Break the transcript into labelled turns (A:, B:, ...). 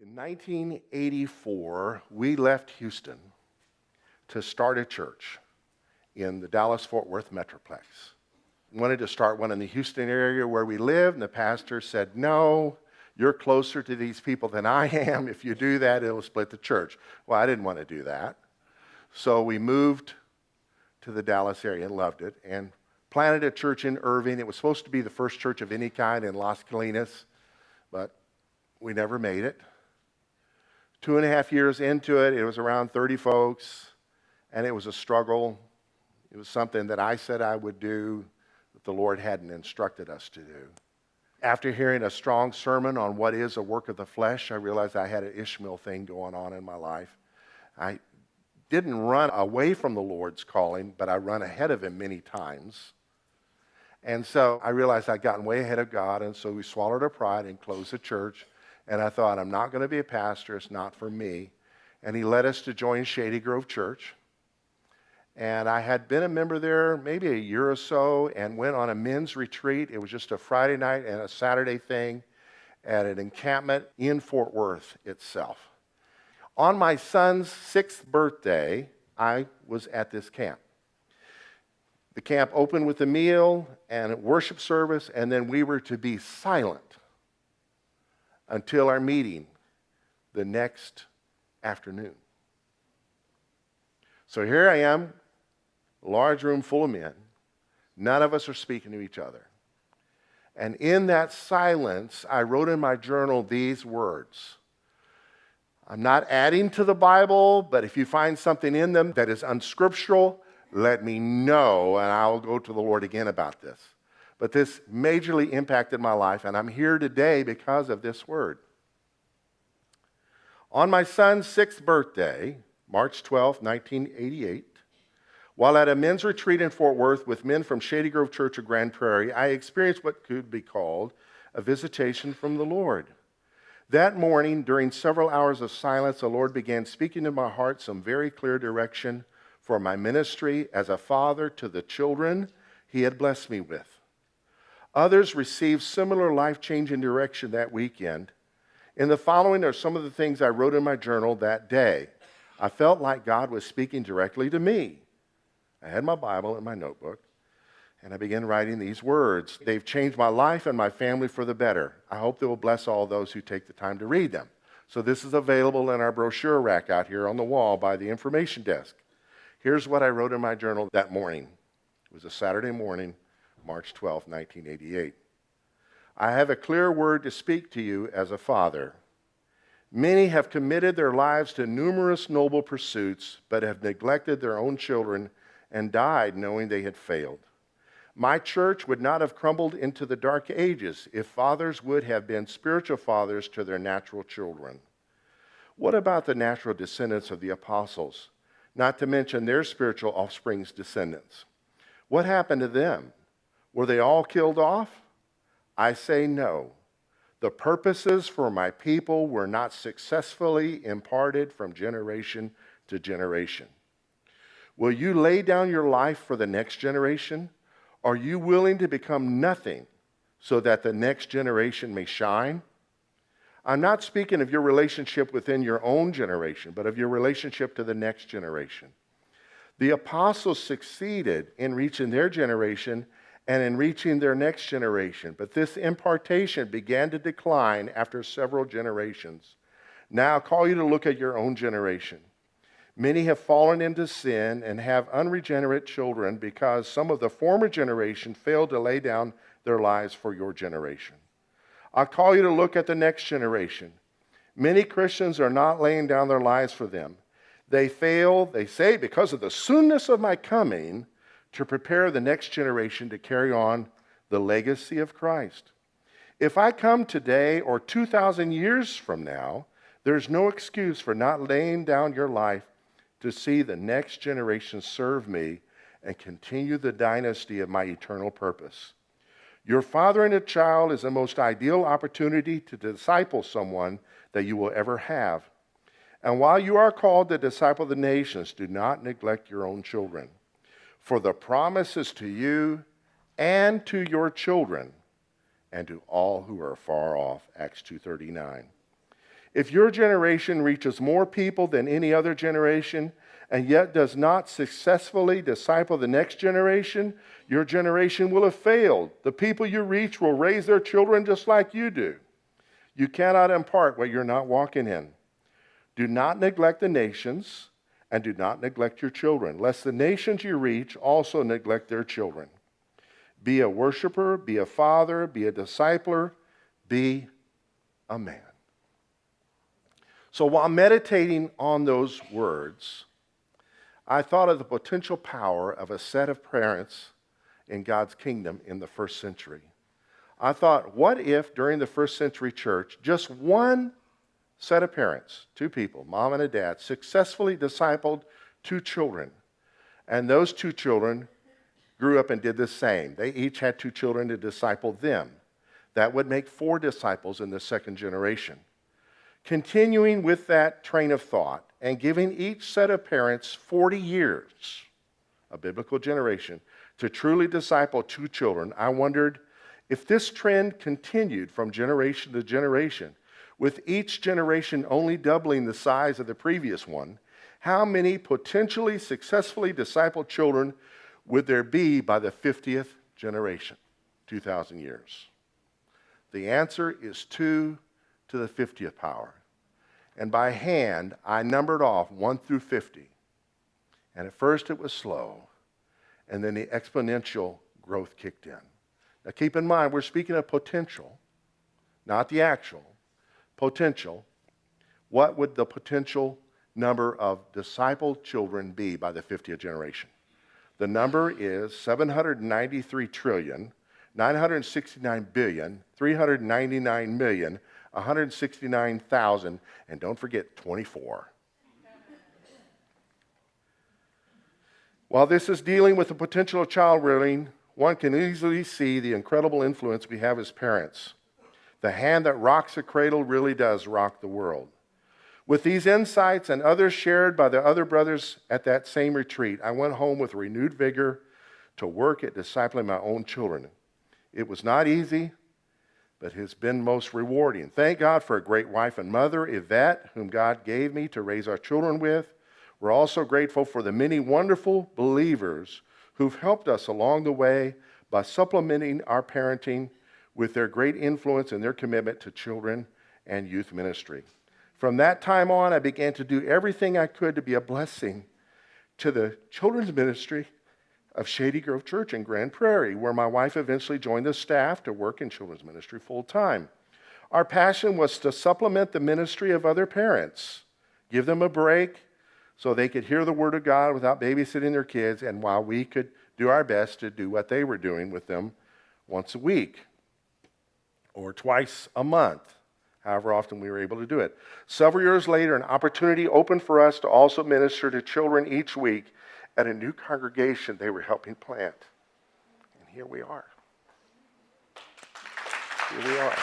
A: In 1984, we left Houston to start a church in the Dallas-Fort Worth Metroplex. We wanted to start one in the Houston area where we live, and the pastor said, no, you're closer to these people than I am. If you do that, it'll split the church. Well, I didn't want to do that. So we moved to the Dallas area and loved it and planted a church in Irving. It was supposed to be the first church of any kind in Las Colinas, but we never made it. 2.5 years into it, it was around 30 folks, and it was a struggle. It was something that I said I would do that the Lord hadn't instructed us to do. After hearing a strong sermon on what is a work of the flesh, I realized I had an Ishmael thing going on in my life. I didn't run away from the Lord's calling, but I run ahead of him many times. And so I realized I'd gotten way ahead of God, and so we swallowed our pride and closed the church. And I thought, I'm not going to be a pastor. It's not for me. And he led us to join Shady Grove Church. And I had been a member there maybe a year or so and went on a men's retreat. It was just a Friday night and a Saturday thing at an encampment in Fort Worth itself. On my son's 6th birthday, I was at this camp. The camp opened with a meal and a worship service, and then we were to be silent until our meeting the next afternoon. So here I am, a large room full of men. None of us are speaking to each other. And in that silence, I wrote in my journal these words. I'm not adding to the Bible, but if you find something in them that is unscriptural, let me know, and I'll go to the Lord again about this. But this majorly impacted my life, and I'm here today because of this word. On my son's 6th birthday, March 12, 1988, while at a men's retreat in Fort Worth with men from Shady Grove Church of Granbury, I experienced what could be called a visitation from the Lord. That morning, during several hours of silence, the Lord began speaking to my heart some very clear direction for my ministry as a father to the children he had blessed me with. Others received similar life-changing direction that weekend. In the following are some of the things I wrote in my journal that day. I felt like God was speaking directly to me. I had my Bible in my notebook, and I began writing these words. They've changed my life and my family for the better. I hope they will bless all those who take the time to read them. So this is available in our brochure rack out here on the wall by the information desk. Here's what I wrote in my journal that morning. It was a Saturday morning, March 12, 1988. I have a clear word to speak to you as a father. Many have committed their lives to numerous noble pursuits, but have neglected their own children and died knowing they had failed. My church would not have crumbled into the dark ages if fathers would have been spiritual fathers to their natural children. What about the natural descendants of the apostles, not to mention their spiritual offspring's descendants? What happened to them? Were they all killed off? I say no. The purposes for my people were not successfully imparted from generation to generation. Will you lay down your life for the next generation? Are you willing to become nothing so that the next generation may shine? I'm not speaking of your relationship within your own generation, but of your relationship to the next generation. The apostles succeeded in reaching their generation and in reaching their next generation, but this impartation began to decline after several generations. Now I call you to look at your own generation. Many have fallen into sin and have unregenerate children because some of the former generation failed to lay down their lives for your generation. I call you to look at the next generation. Many Christians are not laying down their lives for them. They fail, they say, because of the soonness of my coming, to prepare the next generation to carry on the legacy of Christ. If I come today or 2,000 years from now, there's no excuse for not laying down your life to see the next generation serve me and continue the dynasty of my eternal purpose. Your fathering a child is the most ideal opportunity to disciple someone that you will ever have. And while you are called to disciple the nations, do not neglect your own children. For the promise is to you and to your children and to all who are far off. Acts 2:39. If your generation reaches more people than any other generation and yet does not successfully disciple the next generation, your generation will have failed. The people you reach will raise their children just like you do. You cannot impart what you're not walking in. Do not neglect the nations, and do not neglect your children, lest the nations you reach also neglect their children. Be a worshiper, be a father, be a discipler, be a man. So while meditating on those words, I thought of the potential power of a set of parents in God's kingdom in the first century. I thought, what if during the first century church, just one set of parents, two people, mom and a dad, successfully discipled two children, and those two children grew up and did the same. They each had two children to disciple them. That would make 4 disciples in the second generation. Continuing with that train of thought and giving each set of parents 40 years, a biblical generation, to truly disciple 2 children, I wondered if this trend continued from generation to generation, with each generation only doubling the size of the previous one, how many potentially successfully discipled children would there be by the 50th generation, 2,000 years? The answer is 2 to the 50th power. And by hand, I numbered off 1 through 50. And at first it was slow, and then the exponential growth kicked in. Now keep in mind, we're speaking of potential, not the actual. Potential. What would the potential number of discipled children be by the 50th generation? The number is 793,969,399,169,000, and don't forget 24. While this is dealing with the potential of child rearing, one can easily see the incredible influence we have as parents. The hand that rocks a cradle really does rock the world. With these insights and others shared by the other brothers at that same retreat, I went home with renewed vigor to work at discipling my own children. It was not easy, but has been most rewarding. Thank God for a great wife and mother, Yvette, whom God gave me to raise our children with. We're also grateful for the many wonderful believers who've helped us along the way by supplementing our parenting with their great influence and their commitment to children and youth ministry. From that time on, I began to do everything I could to be a blessing to the children's ministry of Shady Grove Church in Grand Prairie, where my wife eventually joined the staff to work in children's ministry full time. Our passion was to supplement the ministry of other parents, give them a break so they could hear the Word of God without babysitting their kids, and while we could do our best to do what they were doing with them once a week or twice a month, however often we were able to do it. Several years later, an opportunity opened for us to also minister to children each week at a new congregation they were helping plant. And here we are. Here we are.